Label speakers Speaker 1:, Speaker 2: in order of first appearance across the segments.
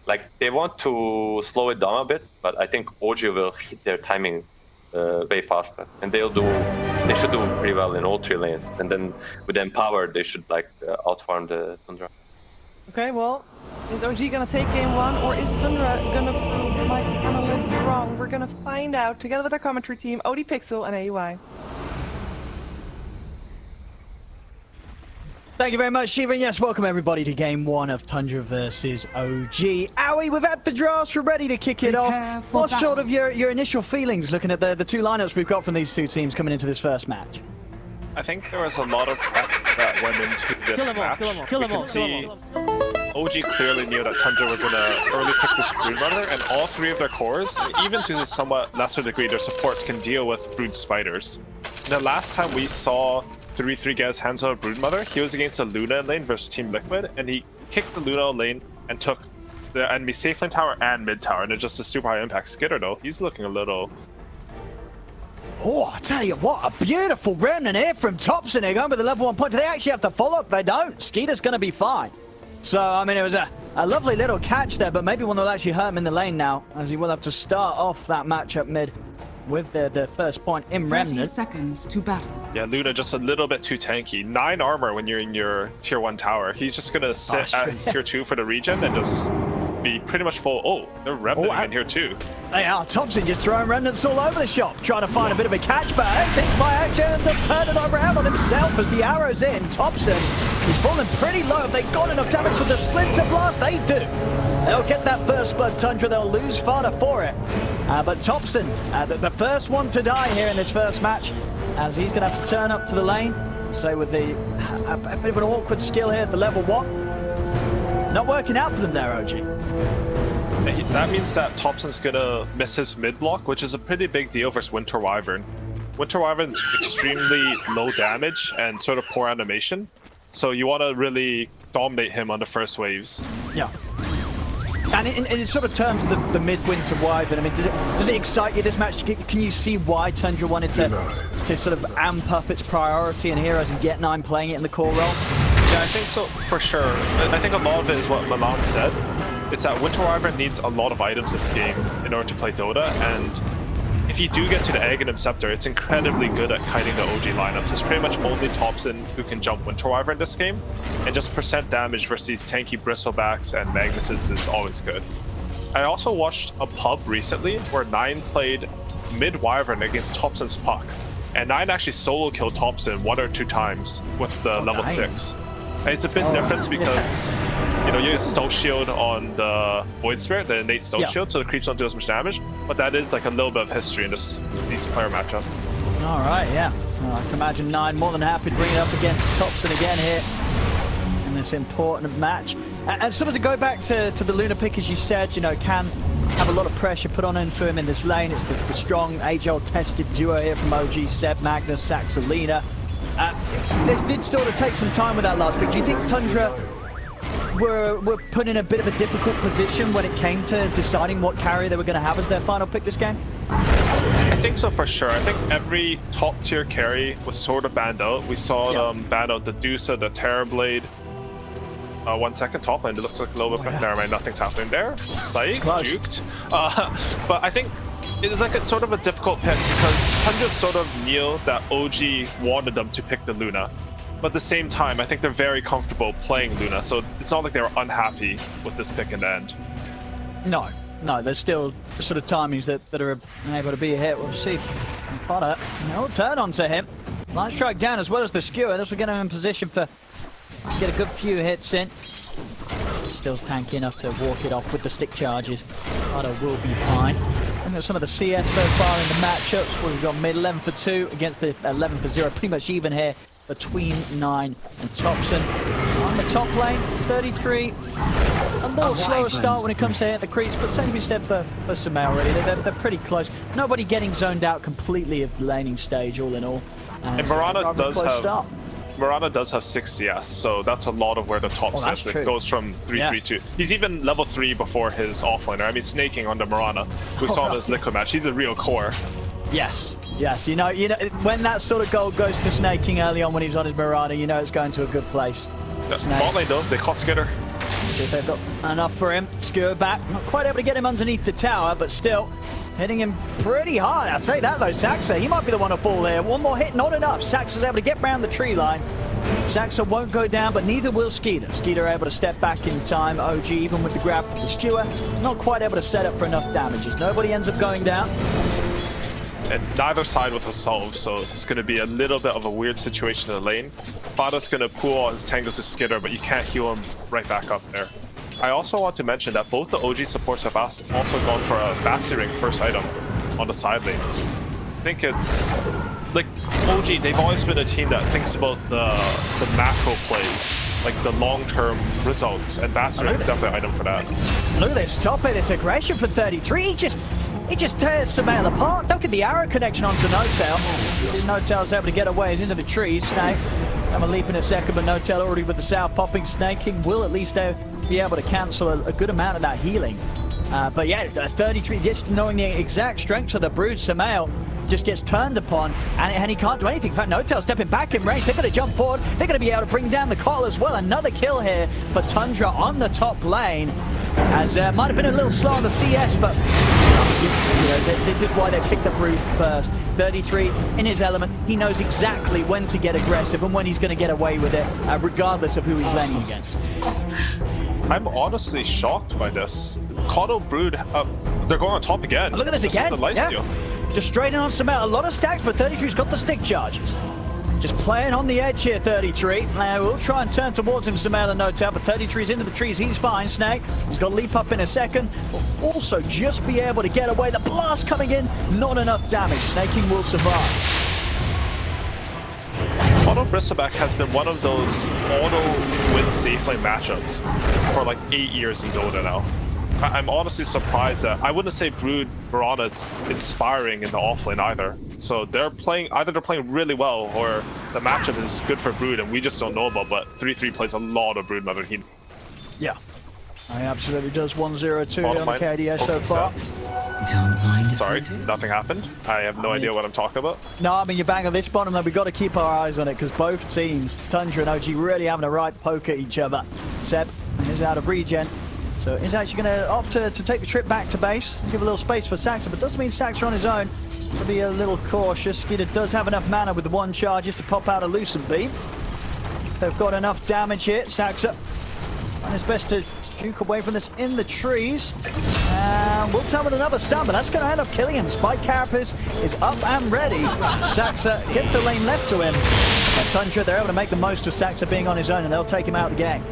Speaker 1: like they want to slow it down a bit, but I think OG will hit their timing way faster, and they should do pretty well in all 3 lanes. And then with Empower, they should like outfarm the Tundra.
Speaker 2: Okay, well, is OG gonna take game 1, or is Tundra gonna prove my panelists wrong? We're gonna find out together with our commentary team, OD Pixel and AUI.
Speaker 3: Thank you very much, Shiva. And yes, welcome everybody to game 1 of Tundra versus OG. Owie, we've had the drafts, we're ready to kick it off. What's sort of your initial feelings looking at the 2 lineups we've got from these 2 teams coming into this first match?
Speaker 4: I think there was a lot of prep that went into this match. We can see OG clearly knew that Tundra were going to early pick this Broodmother, and all 3 of their cores, even to a somewhat lesser degree, their supports can deal with Brood Spiders. The last time we saw 3-3 get his hands on a Broodmother, he was against a Luna lane versus Team Liquid, and he kicked the Luna lane and took the enemy safe lane tower and mid tower, and it's just a super high impact. Skitter though, he's looking a little...
Speaker 3: Oh, I tell you what, a beautiful remnant here from Thompson. They're going with the level 1 point. Do they actually have to follow up? They don't. Skeeter's going to be fine. So, I mean, it was a lovely little catch there, but maybe one that will actually hurt him in the lane now, as he will have to start off that matchup mid with the first point in Remnant.
Speaker 5: 30 seconds to battle.
Speaker 4: Yeah, Luna just a little bit too tanky. 9 armor when you're in your tier 1 tower. He's just gonna sit at his tier 2 for the regen and just be pretty much full. Oh, they're Remnant in here too.
Speaker 3: They are. Thompson just throwing Remnants all over the shop, trying to find a bit of a catch, but hey, this might actually end up turning around on himself as the arrow's in. Thompson is falling pretty low. Have they got enough damage with the Splinter Blast? They do. They'll get that first blood Tundra. They'll lose Fada for it. But Thompson, the first one to die here in this first match, as he's going to have to turn up to the lane. So with a bit of an awkward skill here at the level 1. Not working out for them there, OG.
Speaker 4: That means that Thompson's gonna miss his mid block, which is a pretty big deal versus Winter Wyvern. Winter Wyvern's extremely low damage and sort of poor animation, so you want to really dominate him on the first waves.
Speaker 3: Yeah. And in sort of terms of the mid-Winter Wyvern, I mean, does it excite you, this match? Can you see why Tundra wanted to sort of amp up its priority and heroes and get 9 playing it in the core role?
Speaker 4: Yeah, I think so, for sure. I think a lot of it is what Milan said. It's that Winter Wyvern needs a lot of items this game in order to play Dota, and if you do get to the Egg and Scepter, it's incredibly good at kiting the OG lineups. It's pretty much only Thompson who can jump Winter Wyvern this game, and just percent damage versus these tanky Bristlebacks and Magnuses is always good. I also watched a pub recently where 9 played mid Wyvern against Thompson's Puck, and 9 actually solo killed Thompson 1 or 2 times with the level 6. And it's a bit different because you know, you Stealth Shield on the Void Spirit, the innate Stealth Shield, so the creeps don't do as much damage, but that is like a little bit of history in this player matchup.
Speaker 3: All right, yeah. So I can imagine 9 more than happy to bring it up against Thompson again here in this important match. And sort of to go back to the Luna pick, as you said, you know, can have a lot of pressure put on for him in this lane. It's the strong, age-old tested duo here from OG, Seb, Magnus, Saxolina. This did sort of take some time with that last pick. Do you think Tundra were put in a bit of a difficult position when it came to deciding what carry they were going to have as their final pick this game?
Speaker 4: I think so for sure. I think every top tier carry was sort of banned out. We saw them ban out the Dusa, the Terrorblade. 1 second, top lane, it looks like a little bit never mind, nothing's happening there. Psych, juked. But I think it is like it's sort of a difficult pick because Tundra sort of knew that OG wanted them to pick the Luna. But at the same time, I think they're very comfortable playing Luna, so it's not like they were unhappy with this pick in the end.
Speaker 3: No, there's still sort of timings that are able to be a hit. We'll see. Fodder, no turn onto him. Light strike down as well as the skewer. This will get him in position for get a good few hits in. Still tanky enough to walk it off with the stick charges. Fodder will be fine. And there's some of the CS so far in the matchups. We've got mid 11 for 2 against the 11 for 0. Pretty much even here between 9 and Thompson. On the top lane, 33. A little slower start when it comes to hit the creeps, but same to be said for Sumail really. They're pretty close. Nobody getting zoned out completely of the laning stage, all in all.
Speaker 4: And Marana does have 6 CS, so that's a lot of where the top CS goes from 3-3-2. He's even level 3 before his offlaner. I mean, snaking on the Marana. We saw in his Liquid match. He's a real core.
Speaker 3: Yes. You know, when that sort of gold goes to snaking early on when he's on his Marana, you know it's going to a good place.
Speaker 4: Bot lane though, they caught Skitter.
Speaker 3: See if they've got enough for him. Skewer back. Not quite able to get him underneath the tower, but still hitting him pretty hard. I say that though, Saxa, he might be the one to fall there. One more hit, not enough. Saxa's able to get around the tree line. Saxa won't go down, but neither will Skeeter. Skeeter able to step back in time. OG, even with the grab for the skewer, not quite able to set up for enough damages. Nobody ends up going down.
Speaker 4: And neither side with a solve, so it's going to be a little bit of a weird situation in the lane. Fada's going to pull all his tangles to Skitter, but you can't heal him right back up there. I also want to mention that both the OG supports have also gone for a Basti Ring first item on the side lanes. I think it's like OG, they've always been a team that thinks about the macro plays, like the long-term results, and Basti Ring is definitely an item for that.
Speaker 3: Look at this top of this aggression for 33. He just tears Sumail apart. Look at the arrow connection onto No-Tail. No-Tail's able to get away. He's into the trees. Snake, I'm a leap in a second, but No-Tail already with the south popping. Snake King will at least be able to cancel a good amount of that healing. But yeah, 33, just knowing the exact strength of the Brood, Sumail just gets turned upon, and he can't do anything. In fact, No-Tail stepping back in range. They're going to jump forward. They're going to be able to bring down the Coil as well. Another kill here for Tundra on the top lane. As might have been a little slow on the CS, but this is why they picked the Brood first. 33 in his element. He knows exactly when to get aggressive and when he's going to get away with it, regardless of who he's laning against.
Speaker 4: I'm honestly shocked by this. Coddle Brood, they're going on top again.
Speaker 3: Look at this again. Yeah. Just straight in on Sumail. A lot of stacks, but 33's got the stick charges. Just playing on the edge here, 33. We'll try and turn towards him, Sumail and No-Tail, but 33's into the trees. He's fine, Snake. He's got to leap up in a second. Will also just be able to get away. The blast coming in, not enough damage. Snake King will survive.
Speaker 4: Auto Bristleback has been one of those auto win safe lane matchups for like 8 years in Dota now. I'm honestly surprised that I wouldn't say Brood Mirana is inspiring in the offlane either. So they're playing, either they're playing really well or the matchup is good for Brood and we just don't know about, but 3-3 plays a lot of Brood Mother Heat.
Speaker 3: Yeah, he absolutely does. 1-0-2 on the KDS so far.
Speaker 4: Sorry, nothing happened. I have no idea what I'm talking about.
Speaker 3: No, I mean, you bang on this bottom, though. We've got to keep our eyes on it because both teams, Tundra and OG, really having a right poke at each other. Seb is out of regen. So he's actually going to opt to take the trip back to base, give a little space for Saxa, but doesn't mean Saxa on his own. To be a little cautious. Skeeter does have enough mana with the one charge just to pop out a Lucent Beam. They've got enough damage here. Saxa on his best to juke away from this in the trees. And we'll tell with another stun, but that's going to end up killing him. Spike Carapace is up and ready. Saxa gets the lane left to him. And Tundra, they're able to make the most of Saxa being on his own, and they'll take him out of the game.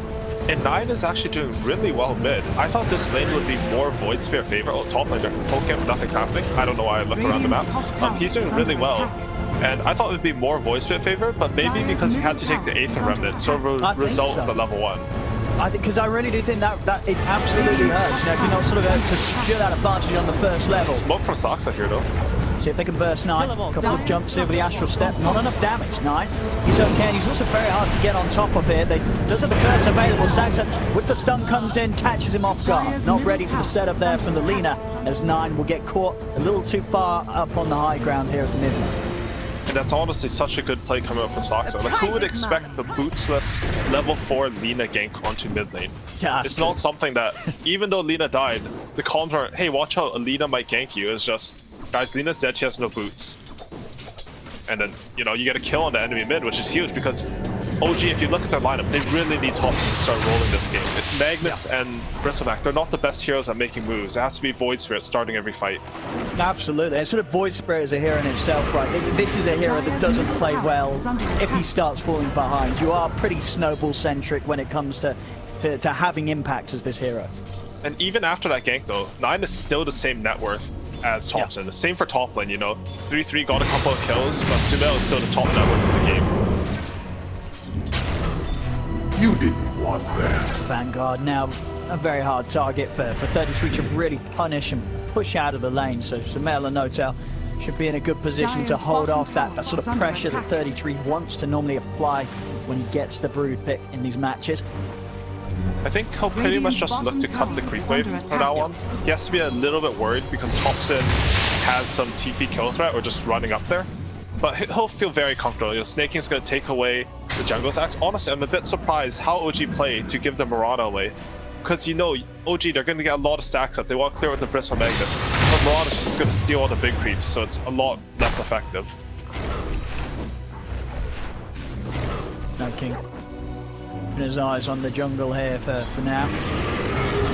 Speaker 4: And Nine is actually doing really well mid. I thought this lane would be more Void Spear favor. Oh, top lane, they're poking him, nothing's happening. I don't know why I look around the map. He's doing really well. And I thought it would be more Void Spear favor, but maybe because he had to take the Aether Remnant, so a result of the level 1.
Speaker 3: I think, because I really do think that it absolutely hurts. You know, if you're not sort of able to secure that advantage on the first level.
Speaker 4: Smoke from Saxa here though.
Speaker 3: See if they can burst 9. A couple of jumps here with the Astral Step. Not enough damage. 9. He's okay, and he's also very hard to get on top of here. They does have the curse available. Saxa, with the stun, comes in, catches him off guard. Not ready for the setup there from the Lina, as 9 will get caught a little too far up on the high ground here at the mid lane.
Speaker 4: And that's honestly such a good play coming up from Saxa. Like, who would expect the bootsless level 4 Lina gank onto mid lane?
Speaker 3: Yeah,
Speaker 4: it's not something that, even though Lina died, the comms aren't, hey, watch out, Lina might gank you. It's just, guys, Lina's dead, she has no boots. And then, you know, you get a kill on the enemy mid, which is huge because OG, if you look at their lineup, they really need Thompson to start rolling this game. It's Magnus and Bristleback, they're not the best heroes at making moves. It has to be Void Spirit starting every fight.
Speaker 3: Absolutely. And sort of Void Spirit is a hero in himself, right? This is a hero that doesn't play well if he starts falling behind. You are pretty snowball-centric when it comes to having impact as this hero.
Speaker 4: And even after that gank, though, 9 is still the same net worth as Thompson. The same for top lane, you know. 3-3 got a couple of kills, but Sumail is still the top net worth of the game.
Speaker 5: You didn't want that.
Speaker 3: Vanguard now a very hard target for 33 to really punish and push out of the lane. So Sumail and No-Tail should be in a good position to hold off that sort of pressure that 33 wants to normally apply when he gets the Brood pick in these matches.
Speaker 4: I think he'll pretty much just look to cut the creep wave from now on. He has to be a little bit worried because Thompson has some TP kill threat or just running up there. But he'll feel very comfortable. You know, Snaking's going to take away the jungle's axe. Honestly, I'm a bit surprised how OG played to give the Mirana away. because you know OG, they're going to get a lot of stacks up. They want to clear with the Bristle Magnus. But Marauder is just going to steal all the big creeps, so it's a lot less effective.
Speaker 3: No King. Keeping his eyes on the jungle here for now.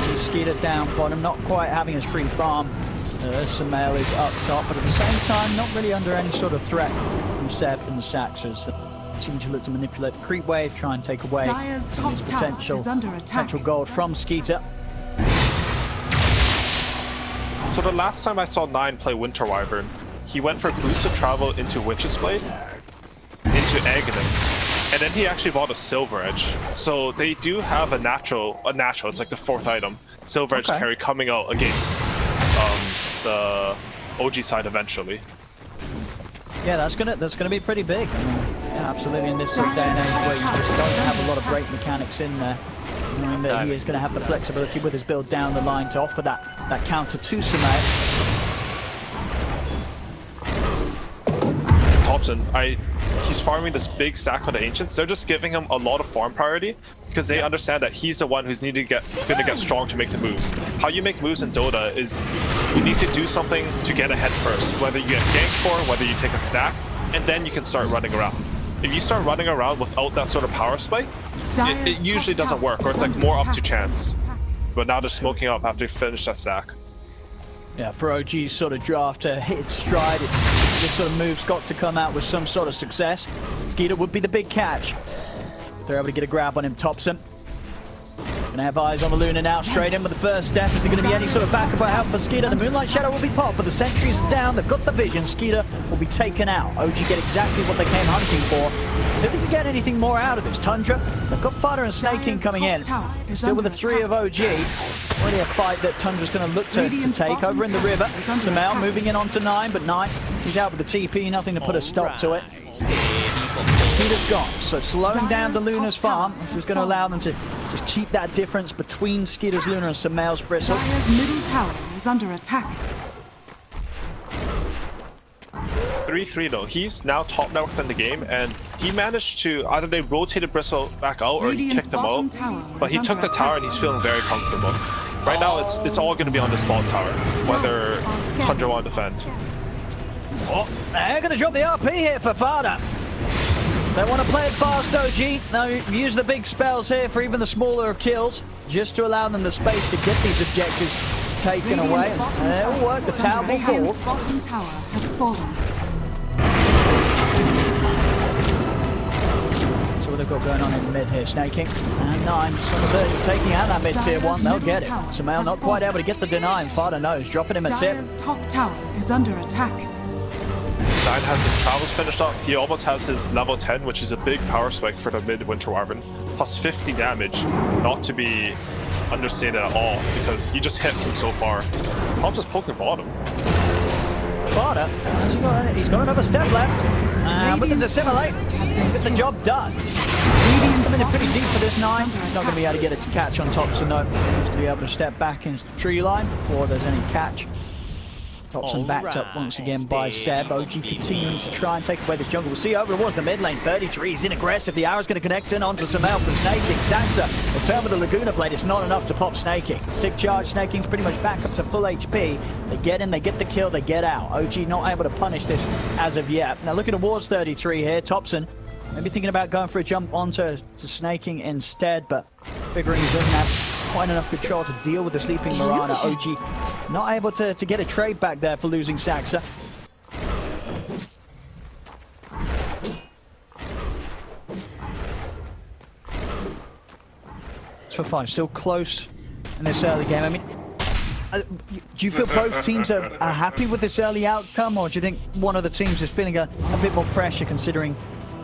Speaker 3: He's Skeeter down bottom, not quite having his free farm. Sumail is up top, but at the same time, not really under any sort of threat from Seb and the Saxers. Seem to look to manipulate the creep wave, try and take away
Speaker 6: Dire's top
Speaker 3: his
Speaker 6: tower
Speaker 3: potential
Speaker 6: is under attack.
Speaker 3: gold from Skeeter.
Speaker 4: So the last time I saw Nine play Winter Wyvern, he went for Boots of Travel into Witch's Blade, into Aghanims, and then he actually bought a Silver Edge. So they do have a natural, it's like the 4th item, Silver Edge carry coming out against the OG side eventually.
Speaker 3: Yeah, that's gonna be pretty big. I mean, yeah, absolutely. In this sort of day and age where you just don't have a lot of great mechanics in there, knowing that he is going to have the flexibility with his build down the line to offer that counter to Sumail.
Speaker 4: Thompson, he's farming this big stack on the Ancients. They're just giving him a lot of farm priority because they understand that he's the one who's going to get strong to make the moves. How you make moves in Dota is you need to do something to get ahead first, whether you get ganked for, whether you take a stack, and then you can start running around. If you start running around without that sort of power spike, it usually doesn't work, or it's like more up to chance. But now they're smoking up after they finish that stack.
Speaker 3: Yeah, for OG's sort of draft to hit its stride, this sort of move's got to come out with some sort of success. Skeeter would be the big catch. They're able to get a grab on him, Thompson. Gonna have eyes on the Luna now, straight in with the first step. Is there gonna be any sort of backup or help for Skeeter? The Moonlight Shadow will be popped, but the sentries are down, they've got the vision. Skeeter will be taken out. OG get exactly what they came hunting for. So if they can get anything more out of this, Tundra, they've got Fighter and Snake King coming in. Still with the 3 of OG. Already a fight that Tundra's going to look to take over in the river. Sumail moving in onto 9, but 9, he's out with the TP, nothing to put a stop to it. Skeeter's gone, so slowing down the Luna's farm. This is going to allow them to just keep that difference between Skeeter's Luna and Sumail's Bristle.
Speaker 6: Dire's middle tower is under attack.
Speaker 4: 3-3 though, he's now top net within the game, and he managed to, either they rotated Bristle back out or he kicked him out, but he took the tower and he's feeling very comfortable. Right now it's all going to be on this bottom tower, whether Tundra want to defend.
Speaker 3: Oh, they're going to drop the RP here for Fada. They want to play it fast, OG. Now use the big spells here for even the smaller kills, just to allow them the space to get these objectives taken away. And it'll work, the tower will fall.
Speaker 6: Bottom tower has fallen.
Speaker 3: So what they've got going on in the mid here, Snaking. And 9, some of them taking out that mid tier 1, they'll get it. Sumail not quite able to get the deny, and Fada knows, dropping him a tip.
Speaker 6: Dire's top tower is under attack.
Speaker 4: 9 has his travels finished up. He almost has his level 10, which is a big power spike for the mid Winter Wyvern. Plus 50 damage, not to be understated at all, because you just hit from so far. Tom's just poking bottom.
Speaker 3: Fada, he's got another step left. And with the Dissimilate, get the job done. He's coming in pretty deep for this 9. He's not going to be able to get it to catch on top, so no. He's to be able to step back into the tree line before there's any catch. Thompson backed up once again by Seb. OG continuing to try and take away this jungle. We'll see over towards the mid lane. 33 is in aggressive. The arrow's going to connect in onto Sumail from Snaking. Saxa will turn with the Laguna Blade. It's not enough to pop Snaking. Stick charge. Snaking's pretty much back up to full HP. They get in, they get the kill, they get out. OG not able to punish this as of yet. Now looking towards 33 here. Thompson maybe thinking about going for a jump onto Snaking instead, but figuring he doesn't have quite enough control to deal with the sleeping Mirana. OG not able to get a trade back there for losing Saxa. So far, still close in this early game. I mean, do you feel both teams are happy with this early outcome, or do you think one of the teams is feeling a bit more pressure considering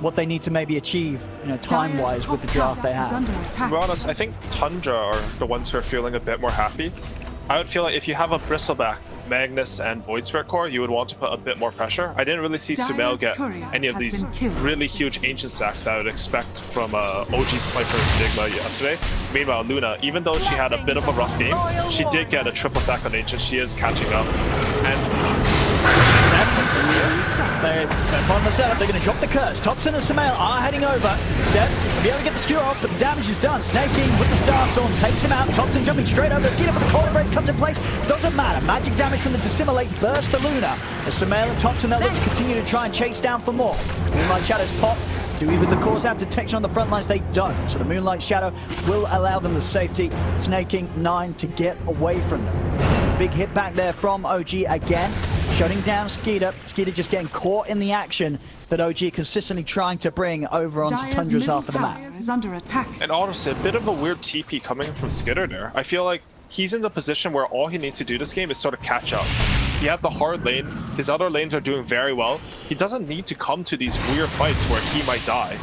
Speaker 3: what they need to maybe achieve, time-wise with the draft they have?
Speaker 4: To be honest, I think Tundra are the ones who are feeling a bit more happy. I would feel like if you have a Bristleback, Magnus, and Void Spirit Core, you would want to put a bit more pressure. I didn't really see Sumail get any of these really huge Ancient stacks I would expect from OG's play for his Enigma yesterday. Meanwhile, Luna, even though she had a bit of a rough game, she did get a triple sack on Ancient. She is catching up. And
Speaker 3: They're on the setup, they're going to drop the curse. Thompson and Samael are heading over. Seb will be able to get the skewer off, but the damage is done. Snaking with the Starstorm takes him out. Thompson jumping straight over. Skeeter, but the cold embrace comes in place. Doesn't matter. Magic damage from the Dissimilate bursts the Luna. As Samael and Thompson, they'll look to continue to try and chase down for more. Moonlight Shadows pop. Do even the cores have detection on the front lines? They don't. So the Moonlight Shadow will allow them the safety. Snaking 9 to get away from them. Big hit back there from OG again. Shutting down Skeeter. Skeeter just getting caught in the action that OG consistently trying to bring over onto
Speaker 6: Dire's
Speaker 3: Tundra's
Speaker 6: middle
Speaker 3: half of the map.
Speaker 6: tower is under attack.
Speaker 4: And honestly, a bit of a weird TP coming from Skeeter there. I feel like he's in the position where all he needs to do this game is sort of catch up. He had the hard lane, his other lanes are doing very well. He doesn't need to come to these weird fights where he might die.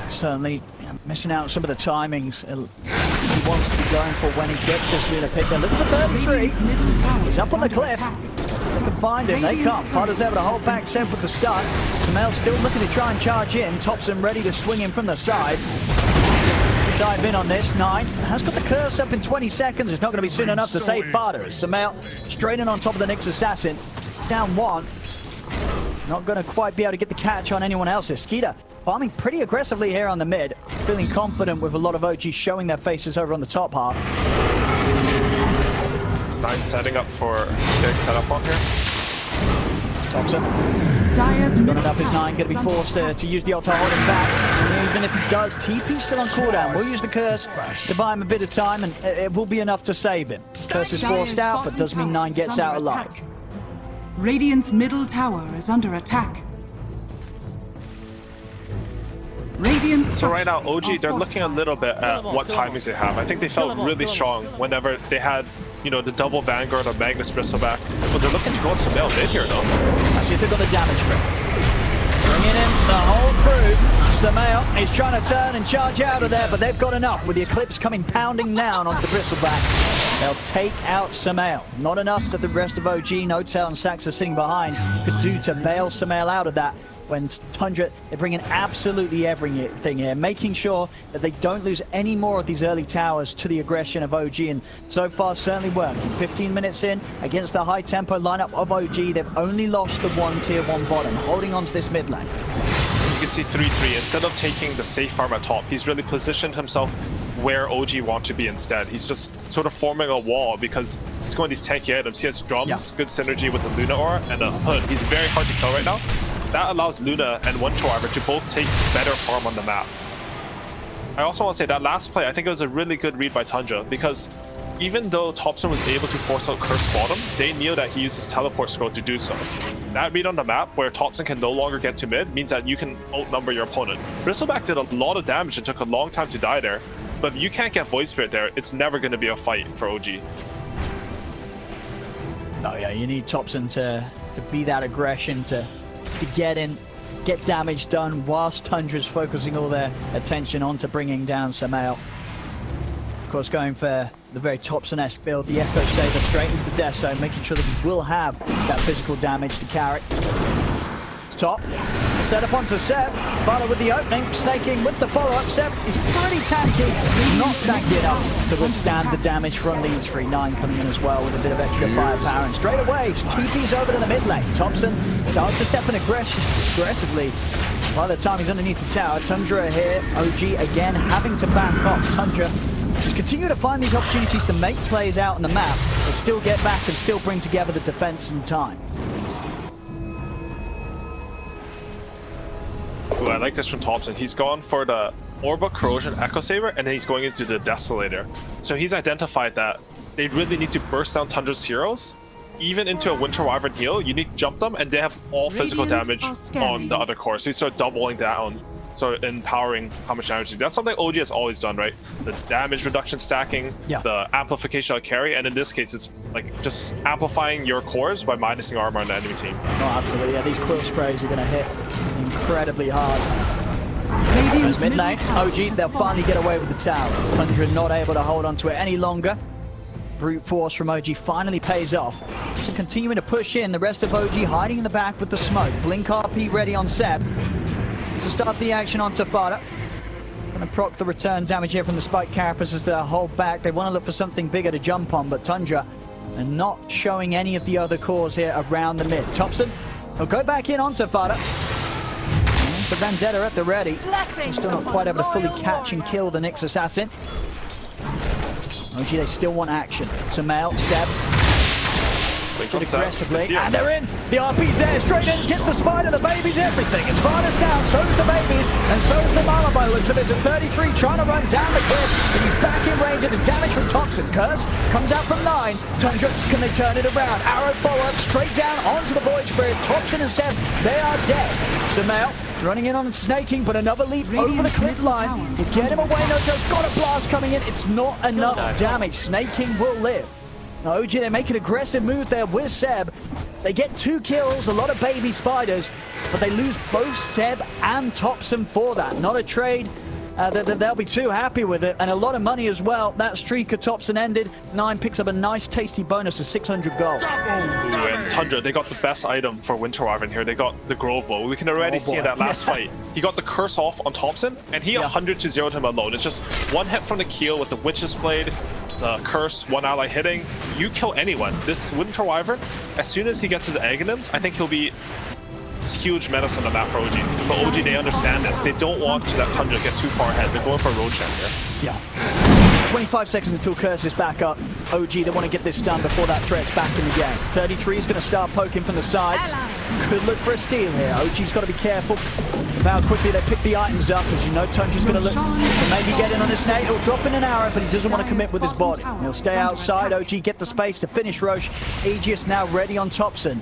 Speaker 3: Certainly missing out some of the timings he wants to be going for when he gets this Luna pick. They're looking for 33.
Speaker 6: Radiant's middle tower
Speaker 3: He's
Speaker 6: is
Speaker 3: up on the
Speaker 6: under
Speaker 3: cliff.
Speaker 6: attack.
Speaker 3: They can find him. They can't. Fodder's able to hold back Seb with the stun. Samael still looking to try and charge in. Thompson ready to swing him from the side. Dive in on this. 9 has got the curse up in 20 seconds. It's not going to be soon enough to save Fodder. Samael straight in on top of the Nyx Assassin. Down 1. Not going to quite be able to get the catch on anyone else. Skeeter farming pretty aggressively here on the mid. Feeling confident with a lot of OGs showing their faces over on the top half.
Speaker 4: 9 setting up for big setup on here.
Speaker 3: Thompson.
Speaker 6: Dire's
Speaker 3: Got
Speaker 6: middle
Speaker 3: enough is
Speaker 6: tower
Speaker 3: 9, going to be
Speaker 6: is under
Speaker 3: forced
Speaker 6: attack.
Speaker 3: to use the ult to hold him back. And even if he does, TP's still on cooldown. We'll use the curse to buy him a bit of time, and it will be enough to save him. Curse is forced out, but does mean 9 gets out alive.
Speaker 6: Radiant's middle tower is under attack. Radiant's
Speaker 4: So right now,
Speaker 6: structures
Speaker 4: OG,
Speaker 6: are
Speaker 4: they're looking a little bit at what timings they have. I think they felt really strong whenever they had, you know, the double Vanguard of Magnus Bristleback. But they're looking to go on some mid here, though.
Speaker 3: Let's see if they've got the damage for it. Bringing in the whole crew. Samael is trying to turn and charge out of there, but they've got enough with the Eclipse coming pounding down onto the Bristleback. They'll take out Samael. Not enough that the rest of OG, No-Tail and Sax are sitting behind could do to bail Samael out of that. When Tundra, they're bringing absolutely everything here, making sure that they don't lose any more of these early towers to the aggression of OG, and so far certainly working. 15 minutes in against the high tempo lineup of OG, they've only lost the one tier 1 bottom, holding on to this mid lane.
Speaker 4: You can see 3-3. Instead of taking the safe farm at top, he's really positioned himself where OG want to be instead. He's just sort of forming a wall because he's going these tanky items. He has drums, good synergy with the Luna aura, and a hood. He's very hard to kill right now. That allows Luna and Winter Wyvern to both take better farm on the map. I also want to say that last play, I think it was a really good read by Tundra, because even though Thompson was able to force out Curse Bottom, they knew that he used his teleport scroll to do so. That read on the map, where Thompson can no longer get to mid, means that you can outnumber your opponent. Bristleback did a lot of damage and took a long time to die there, but if you can't get Void Spirit there, it's never going to be a fight for OG.
Speaker 3: Oh yeah, you need Thompson to be that aggression, to get in, get damage done, whilst Tundra's focusing all their attention onto bringing down Samael. Of course, going for the very Thompson-esque build, the Echo Saber straight into the death zone, making sure that he will have that physical damage to carry. Top, set up onto Seb, Fodder with the opening, snaking with the follow-up. Seb is pretty tanky, not tanky enough to withstand the damage from these 3. 9 coming in as well with a bit of extra firepower, and straight away, TP's over to the mid lane. Thompson starts to step in aggressively. By the time he's underneath the tower, Tundra here, OG again having to back off. Tundra just continue to find these opportunities to make plays out on the map, but still get back and still bring together the defense in time.
Speaker 4: Ooh, I like this from Thompson. He's gone for the Orba Corrosion Echo Saber, and then he's going into the Desolator. So he's identified that they really need to burst down Tundra's heroes. Even into a Winter Wyvern heal, you need to jump them, and they have all physical damage on the other core. So he's sort of doubling down, sort of empowering how much damage. That's something OG has always done, right? The damage reduction stacking, the amplification of carry, and in this case, it's like just amplifying your cores by minusing armor on the enemy team.
Speaker 3: Oh, absolutely. Yeah, these quill sprays are going to hit incredibly hard.
Speaker 6: Radiant's
Speaker 3: Mid
Speaker 6: middle
Speaker 3: lane,
Speaker 6: tower
Speaker 3: OG,
Speaker 6: has
Speaker 3: they'll
Speaker 6: fallen.
Speaker 3: finally get away with the tower. Tundra not able to hold on to it any longer. Brute force from OG finally pays off. So continuing to push in, the rest of OG hiding in the back with the smoke. Blink RP ready on Seb to start the action on Fodder. Gonna proc the return damage here from the spike carapace as they hold back. They want to look for something bigger to jump on, but Tundra are not showing any of the other cores here around the mid. Thompson will go back in onto Fada. The Vendetta at the ready. Still not quite able to fully catch and kill the Nyx assassin. OG, they still want action. Sumail, Seb. Aggressively, and they're in. The RP's there, straight in, gets the spider, the babies, everything. As far as down, so's the babies, and so's the mama by the looks of it. At 33, trying to run down the kid, but he's back in range of the damage from Toxin. Curse comes out from 9. Tundra, can they turn it around? Arrow follow-up, straight down onto the Void Spirit. Toxin and Seb, they are dead. Sumail running in on Snaking, but another leap over the cliff line. You get him away, Notel's got a blast coming in. It's not enough damage. Snaking will live. OG, they make an aggressive move there with Seb. They get 2 kills, a lot of baby spiders, but they lose both Seb and Thompson for that. Not a trade that they'll be too happy with it, and a lot of money as well. That streak of Thompson ended. 9 picks up a nice tasty bonus of 600 gold.
Speaker 4: Ooh, and Tundra, they got the best item for Winter Wyvern here. They got the Grove Bow. We can already see in that last fight. He got the curse off on Thompson, and he 100 to 0'd him alone. It's just one hit from the keel with the Witch's Blade, the curse, one ally hitting. You kill anyone. This Winter Wyvern, as soon as he gets his Aghanims, I think he'll be huge menace on the map for OG. But OG, they understand this. They don't want to let Tundra get too far ahead. They're going for a Roshan here.
Speaker 3: Yeah. 25 seconds until Curse is back up. OG, they want to get this done before that threat's back in the game. 33 is going to start poking from the side. Could look for a steal here. OG's got to be careful about how quickly they pick the items up. As you know, Tundra's going to look to maybe get in on his nade. He'll drop in an arrow, but he doesn't want to commit with his body. He'll stay outside. OG get the space to finish Roche. Aegis now ready on Thompson.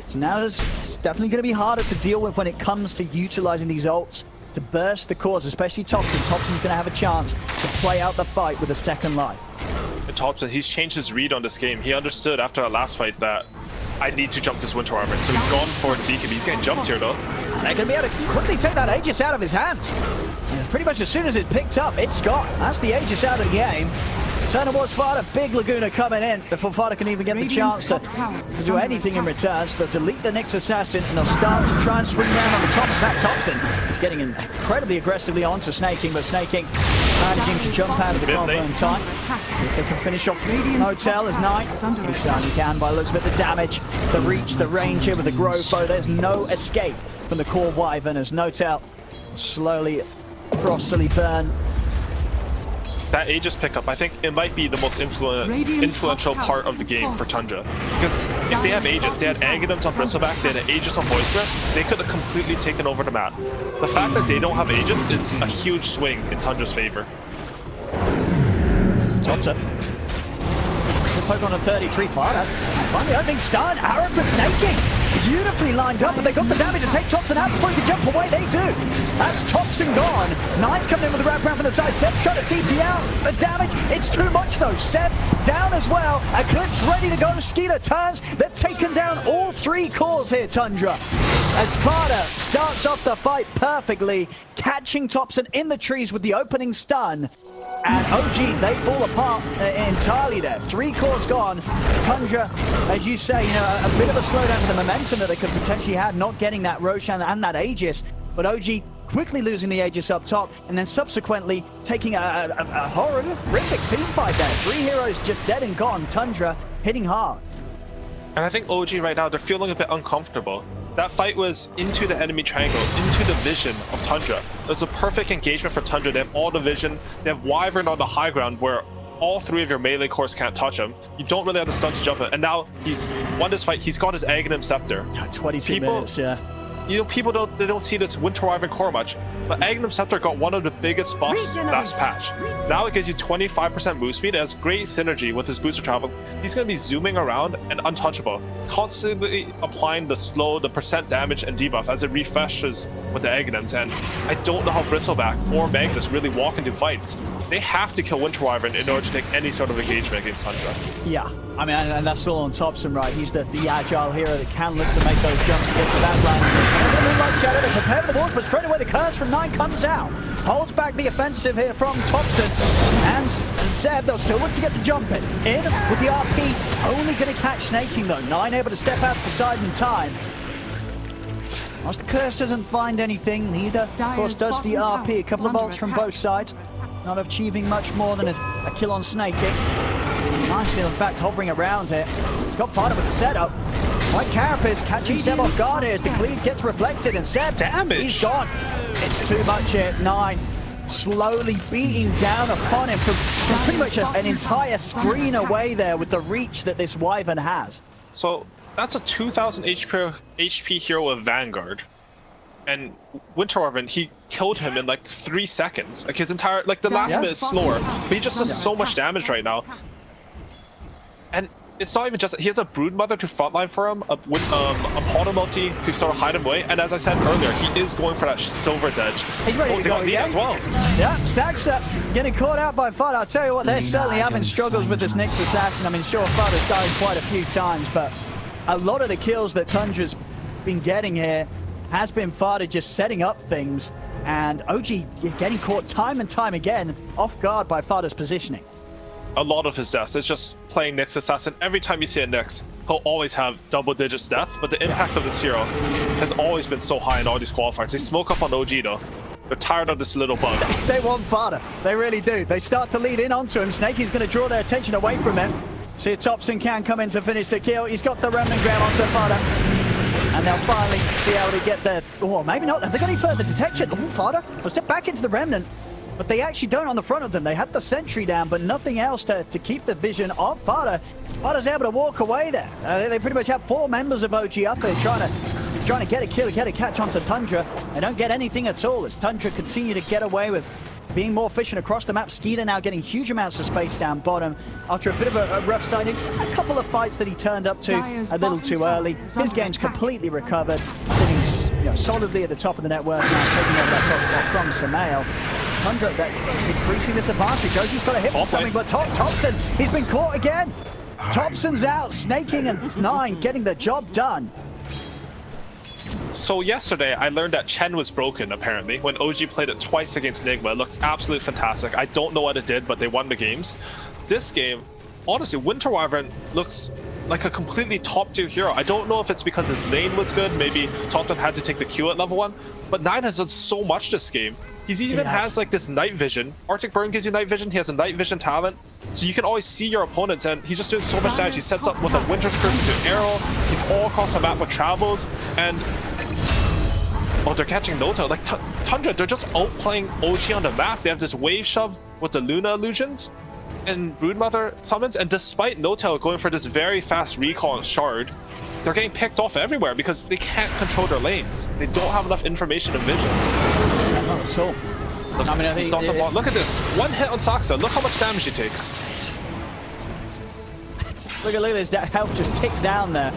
Speaker 3: So now it's definitely going to be harder to deal with when it comes to utilizing these ults to burst the cores, especially Thompson. Thompson's going to have a chance to play out the fight with a second life.
Speaker 4: And Thompson, he's changed his read on this game. He understood after that last fight that I need to jump this Winter Wyvern, so he's gone for the BKB. He's getting jumped here though.
Speaker 3: They're going to be able to quickly take that Aegis out of his hands. And pretty much as soon as it's picked up, it's gone. That's the Aegis out of the game. Turn towards Fada, big Laguna coming in before Fada can even get the chance to do anything in return. So they'll delete the Nyx assassin and they'll start to try and swing around on the top of that. Thompson is getting incredibly aggressively onto Snaking, but Snaking managing to jump out of the combo in time. See if they can finish off Hotel as 9. He certainly can by the looks of it. The damage, the reach, the range here with the Grove Bow. There's no escape from the core Wyvern as Notel slowly, frostily burn.
Speaker 4: That Aegis pickup, I think it might be the most influential part of the game for Tundra. Because if they have Aegis, they had Aghanims on Bristleback, they had an Aegis on Voicebearer, they could have completely taken over the map. The fact that they don't have Aegis is a huge swing in Tundra's favor.
Speaker 3: Thompson. Poke on a 33 Fada. Finally opening stun. Arrow for Snaking. Beautifully lined up, but they got the damage to take Thompson out before he can jump away. They do. That's Thompson gone. 9's coming in with the wrap round from the side. Seb's trying to TP out. The damage, it's too much though. Seb down as well. Eclipse ready to go. Skeeter turns. They've taken down all 3 cores here, Tundra. As Fada starts off the fight perfectly, catching Thompson in the trees with the opening stun. And OG, they fall apart entirely there. 3 cores gone. Tundra, as you say, you know, a bit of a slowdown for the momentum that they could potentially have, not getting that Roshan and that Aegis. But OG quickly losing the Aegis up top, and then subsequently taking a horrific team fight there. 3 heroes just dead and gone. Tundra hitting hard.
Speaker 4: And I think OG right now, they're feeling a bit uncomfortable. That fight was into the enemy triangle, into the vision of Tundra. It was a perfect engagement for Tundra. They have all the vision. They have Wyvern on the high ground where all 3 of your melee cores can't touch him. You don't really have the stun to jump it. And now he's won this fight. He's got his Aghanim Scepter.
Speaker 3: 22 minutes, yeah.
Speaker 4: You know, people don't see this Winter Wyvern core much, but Aghanim Scepter got one of the biggest buffs last patch. Now it gives you 25% move speed. It has great synergy with his booster travel. He's going to be zooming around and untouchable, constantly applying the slow, the percent damage and debuff as it refreshes with the Aghanims. And I don't know how Bristleback or Magnus really walk into fights. They have to kill Winter Wyvern in order to take any sort of engagement against Tundra.
Speaker 3: Yeah, I mean, and that's all on Thompson, right? He's the agile hero that can look to make those jumps to get to that landscape. And the Moonlight Shadow, they prepare for the walk, but straight away the curse from 9 comes out. Holds back the offensive here from Thompson. And Seb, they'll still look to get the jump in with the RP. Only going to catch Snaking though. 9 able to step out to the side in time. Whilst the Curse doesn't find anything, neither, of course,
Speaker 6: Dire's
Speaker 3: does the
Speaker 6: bottom
Speaker 3: RP. A
Speaker 6: tower
Speaker 3: couple of
Speaker 6: is
Speaker 3: bolts
Speaker 6: under
Speaker 3: from
Speaker 6: attack.
Speaker 3: both sides. Not achieving much more than a kill on Snaking. Nicely, in fact, hovering around it. He's got Fada with the setup. White Carapace catching Seb off guard here as the cleave gets reflected, and Seb,
Speaker 4: Damage.
Speaker 3: he's gone. It's too much here. 9 slowly beating down upon him from pretty much an entire screen away there with the reach that this Wyvern has.
Speaker 4: So that's a 2,000 HP hero with Vanguard. And Winter Wyvern, he killed him in like 3 seconds. Like his entire, like the last bit is slower, but he just does so much damage right now. And it's not even just, he has a Broodmother to frontline for him, a Potter multi to sort of hide him away, and as I said earlier, he is going for that Silver's Edge.
Speaker 3: He's ready to
Speaker 4: they
Speaker 3: go
Speaker 4: got Lee
Speaker 3: again.
Speaker 4: as well.
Speaker 3: Yeah, Saxa getting caught out by Fada. I'll tell you what, they're certainly having struggles with this Nyx Assassin. I mean, sure, Fada's died quite a few times, but a lot of the kills that Tundra's been getting here has been Fada just setting up things, and OG getting caught time and time again off guard by Fada's positioning.
Speaker 4: A lot of his deaths is just playing Nyx Assassin. Every time you see a Nyx, he'll always have double digits death, but the impact of this hero has always been so high in all these qualifiers. They smoke up on OG though. They're tired of this little bug.
Speaker 3: They want Fada. They really do. They start to lead in onto him. Snaky's going to draw their attention away from him. See if Thompson can come in to finish the kill. He's got the Remnant grab onto Fada. And they'll finally be able to get their... Oh, maybe not. Have they got any further detection? Oh, Fada will step back into the Remnant. But they actually don't on the front of them. They had the sentry down, but nothing else to keep the vision of Fada. Fada's able to walk away there. They pretty much have 4 members of OG up here trying to get a kill, get a catch onto Tundra. They don't get anything at all as Tundra continue to get away with being more efficient across the map. Skeeter now getting huge amounts of space down bottom after a bit of a rough start. A couple of fights that he turned up to a little too early. His game's completely recovered, sitting solidly at the top of the network now, taking over that top from Samael. Tundra decreasing this advantage. OG's got a hit for something, but Thompson, he's been caught again. Thompson's out, Snaking and 9 getting the job done.
Speaker 4: So yesterday, I learned that Chen was broken, apparently. When OG played it twice against Nigma, it looked absolutely fantastic. I don't know what it did, but they won the games. This game, honestly, Winter Wyvern looks like a completely top-tier hero. I don't know if it's because his lane was good, maybe Taunton had to take the Q at level 1, but 9 has done so much this game. He even has like this night vision. Arctic Burn gives you night vision. He has a night vision talent, so you can always see your opponents, and he's just doing so much damage. He sets up with a Winter's Curse into arrow. He's all across the map with travels, and oh, they're catching Nota. Like Tundra, they're just outplaying OG on the map. They have this wave shove with the Luna illusions and Broodmother summons, and despite Notel going for this very fast recall and shard, they're getting picked off everywhere because they can't control their lanes. They don't have enough information and vision.
Speaker 3: Not at all.
Speaker 4: Look at this. One hit on Saxa. Look how much damage he takes.
Speaker 3: Look at this. That health just ticked down there.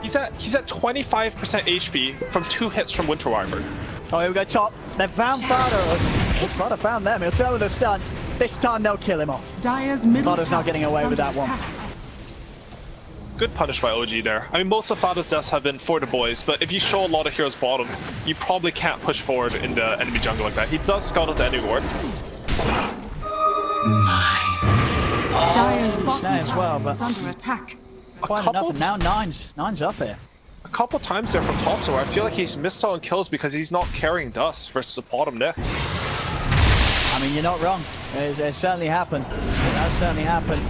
Speaker 4: He's at 25% HP from 2 hits from Winter Wyvern.
Speaker 3: Oh, here we go, top. They found Fada. Fada found them. He'll turn with a stun. This time they'll kill him off.
Speaker 6: Dire's middle
Speaker 3: Fada's not getting away with that one.
Speaker 4: Good punish by OG there. I mean, most of Fada's deaths have been for the boys, but if you show a lot of heroes bottom, you probably can't push forward in the enemy jungle like that. He does scout out the enemy ward.
Speaker 6: Dire's bottom
Speaker 3: as well,
Speaker 6: tower is
Speaker 3: but
Speaker 6: under attack.
Speaker 3: quite enough, and now nine's up here.
Speaker 4: A couple times there from top, so I feel like he's missed out on kills because he's not carrying dust versus the bottom Nyx.
Speaker 3: I mean, you're not wrong. It's certainly happened. It has certainly happened.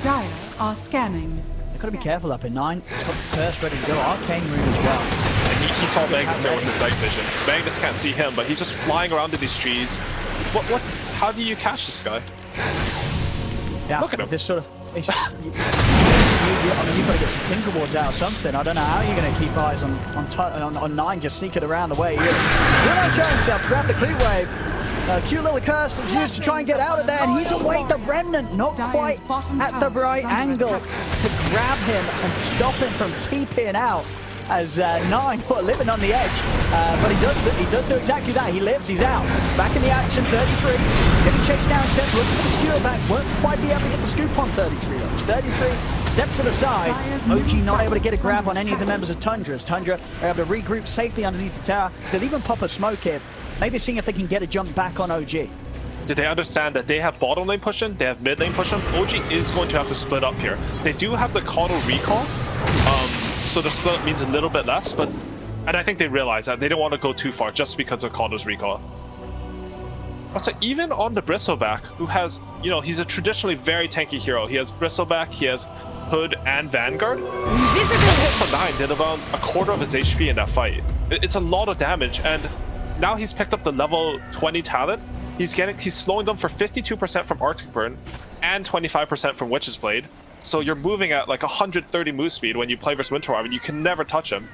Speaker 6: Dire are scanning.
Speaker 3: You've got to be careful up in 9. He's got the first ready to go. Arcane Rune as well.
Speaker 4: And he saw Magnus there with his night vision. Magnus can't see him, but he's just flying around in these trees. How do you catch this guy?
Speaker 3: Yeah,
Speaker 4: look at him.
Speaker 3: This sort of... I mean, you've got to get some Tinker Wards out or something. I don't know how you're going to keep eyes on 9 just sneaking around the way he is. He'll not show himself to grab the Cleat Wave. Cute little curse that's used to try and get out of there, and he's away. The Remnant not quite at the right angle to grab him and stop him from TPing out as 9 put living on the edge. But he does do exactly that. He lives, he's out. Back in the action, 33. Getting chased down, Seth looking for the skewer back. Won't quite be able to get the scoop on 33 though. 33 steps to the side. OG not able to get a grab on any of the members of Tundra's. Tundra are able to regroup safely underneath the tower. They'll even pop a smoke here. Maybe seeing if they can get a jump back on OG.
Speaker 4: Did they understand that they have bottom lane pushing, they have mid lane pushing? OG is going to have to split up here. They do have the Caudal recall, so so the split means a little bit less, and I think they realize that they don't want to go too far just because of Connor's recall. Also, even on the Bristleback, who has, you know, he's a traditionally very tanky hero. He has Bristleback, he has Hood and Vanguard. One hit from 9 did about a quarter of his HP in that fight. It's a lot of damage, and now he's picked up the level 20 talent. He's slowing them for 52% from Arctic Burn and 25% from Witch's Blade. So you're moving at like 130 move speed when you play versus Winter Wyvern. You can never touch him.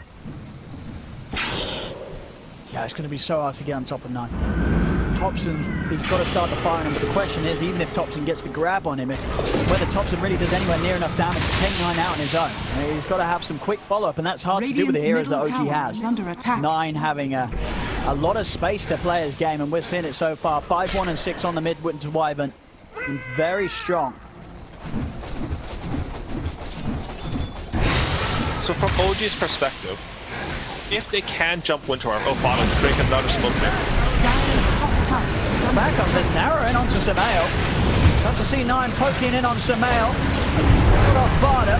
Speaker 3: Yeah, it's going to be so hard to get on top of 9. Thompson, he's got to start the firing him, but the question is, even if Thompson gets the grab on him, whether Thompson really does anywhere near enough damage to take 9 out on his own. He's got to have some quick follow-up, and that's hard to do with the heroes that OG has. 9 having a lot of space to play his game, and we're seeing it so far. 5-1 and 6 on the mid Winter Wyvern. Very strong.
Speaker 4: So from OG's perspective, if they can jump Winter Wyvern, oh, bottom, break another smoke there.
Speaker 3: Back on this, narrow in onto Samael. Got to see 9 poking in on Samael. Put off Varda.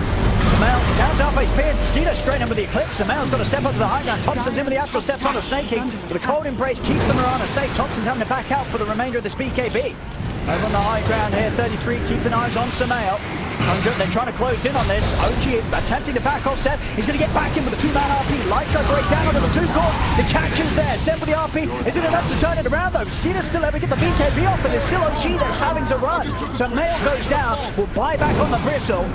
Speaker 3: Samael down to half HP. Skeeter straight in with the Eclipse. Samael's got to step up to the high ground. Thompson's in with the Astral Steps on the Snaking. With a cold embrace, keeps the Mirana safe. Thompson's having to back out for the remainder of this BKB. Over on the high ground here, 33 keeping eyes on Samael. 100, they're trying to close in on this. OG attempting to back off Seb. He's going to get back in with a 2-man RP. Light Strike break down onto the 2 core. The catch is there. Seb with the RP. Is it enough to turn it around though? Skeeter's still able to get the BKB off, but there's still OG that's having to run. So Mail goes down. Will buy back on the Bristle.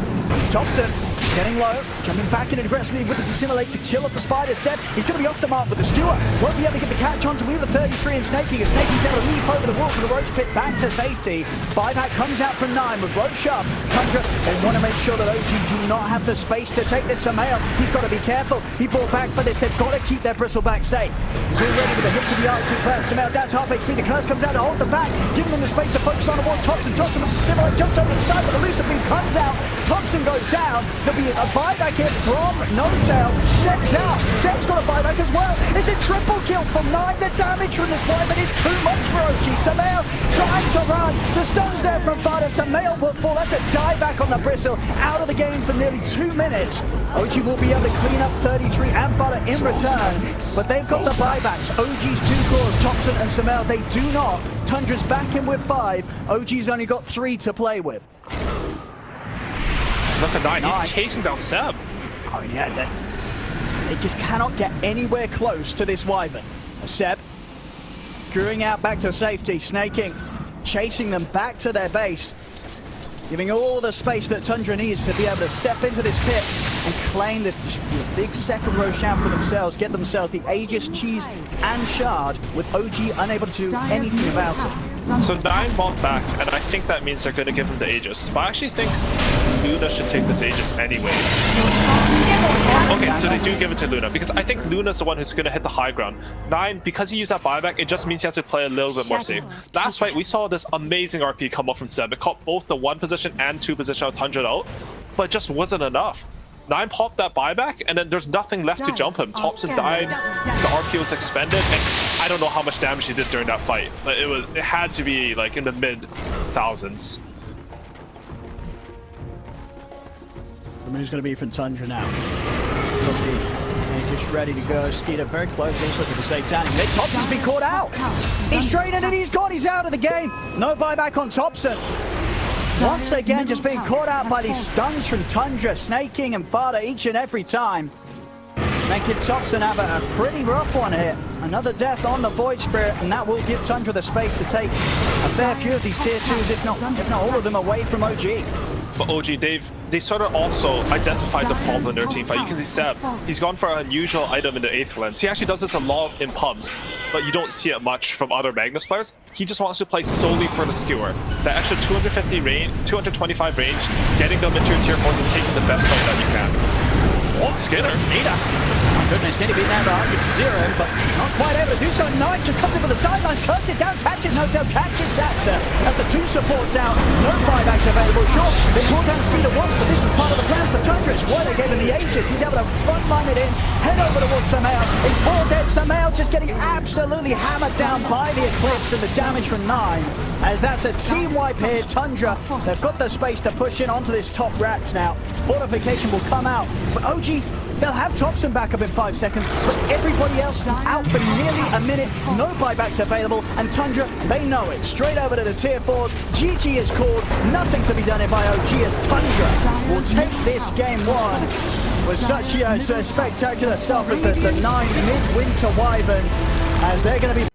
Speaker 3: Thompson getting low, jumping back in aggressively with the Dissimulate to kill off the Spider. Seb, he's going to be off the mark with the Skewer. Won't be able to get the catch onto Weaver 33 and Snaking. As Snaking's able to leap over the wall for the Roach Pit back to safety. Buyback comes out from 9 with Roach up. Tundra, they want to make sure that OG do not have the space to take this Samael. He's got to be careful. He brought back for this. They've got to keep their Bristleback safe. He's already with the hits of the arc to burn Samael down to half HP. The curse comes out to hold the back, giving them the space to focus on the one. Thompson with the Dissimulate, jumps over the side, but the Lucid Beam comes out. Thompson goes down. There'll be a buyback hit from No-Tail. Seb's out. Seb's got a buyback as well. It's a triple kill from 9. The damage from this Wyvern is too much for OG. Samael trying to run. The stuns there from Varda. Samael will fall. That's a dieback on the Bristle. Out of the game for nearly 2 minutes. OG will be able to clean up 33 and Varda in return. But they've got the buybacks. OG's 2 cores, Thompson and Samael, they do not. Tundra's back in with 5. OG's only got 3 to play with.
Speaker 4: Look at 9, he's chasing down Seb.
Speaker 3: Oh yeah, they just cannot get anywhere close to this Wyvern. Seb, screwing out back to safety, Snaking, chasing them back to their base, giving all the space that Tundra needs to be able to step into this pit and claim this big second row shout for themselves, get themselves the Aegis, Cheese, and Shard, with OG unable to do anything about it.
Speaker 4: So 9 bought back, and I think that means they're going to give him the Aegis. But I actually think Luna should take this Aegis anyways. Okay, so they do give it to Luna, because I think Luna's the one who's going to hit the high ground. 9, because he used that buyback, it just means he has to play a little bit more safe. Last fight, we saw this amazing RP come up from Seb. It caught both the 1 position and 2 position of Tundra out, but it just wasn't enough. 9 popped that buyback, and then there's nothing left to jump him. Thompson died, the RP was expended, and I don't know how much damage he did during that fight. It had to be like in the mid-thousands.
Speaker 3: The move's going to be from Tundra now. Just ready to go. Skeeter very close also to the Satanic. Thompson's been caught out. He's draining and he's gone. He's out of the game. No buyback on Thompson. Once again, just being caught out by these stuns from Tundra, Snaking, and Varda each and every time. Making Thompson have a pretty rough one here. Another death on the Void Spirit, and that will give Tundra the space to take a fair few of these tier 2s, if not all of them, away from OG.
Speaker 4: But OG, they sort of also identified the problem in their team fight. You can see Seb, he's gone for an unusual item in the 8th lens. He actually does this a lot in pubs, but you don't see it much from other Magnus players. He just wants to play solely for the Skewer. That extra 250 range, 225 range, getting them into your tier 4s and taking the best fight that you can. Oh, Skinner.
Speaker 3: Nita. Oh goodness, nearly being down to 100 to 0, but not quite able to do so. 9 just comes in with the sidelines, cuts it down, catches No-Tail, catches Saxa. As the 2 supports out, no buybacks available. Sure, they pulled down Skeeter once, but this was part of the plan for Tundra. It's why they gave him the Aegis. He's able to frontline it in, head over towards Samael. It's all dead. Samael just getting absolutely hammered down by the Eclipse and the damage from 9. As that's a team wipe here. Tundra, they've got the space to push in onto this top racks now. Fortification will come out, but OG They'll have Thompson back up in 5 seconds, but everybody else out for nearly a minute. No buybacks available, and Tundra, they know it. Straight over to the tier 4s. GG is called. Nothing to be done by OG as Tundra will take this game 1 with such spectacular stuff as the 9 midwinter Wyvern, as they're going to be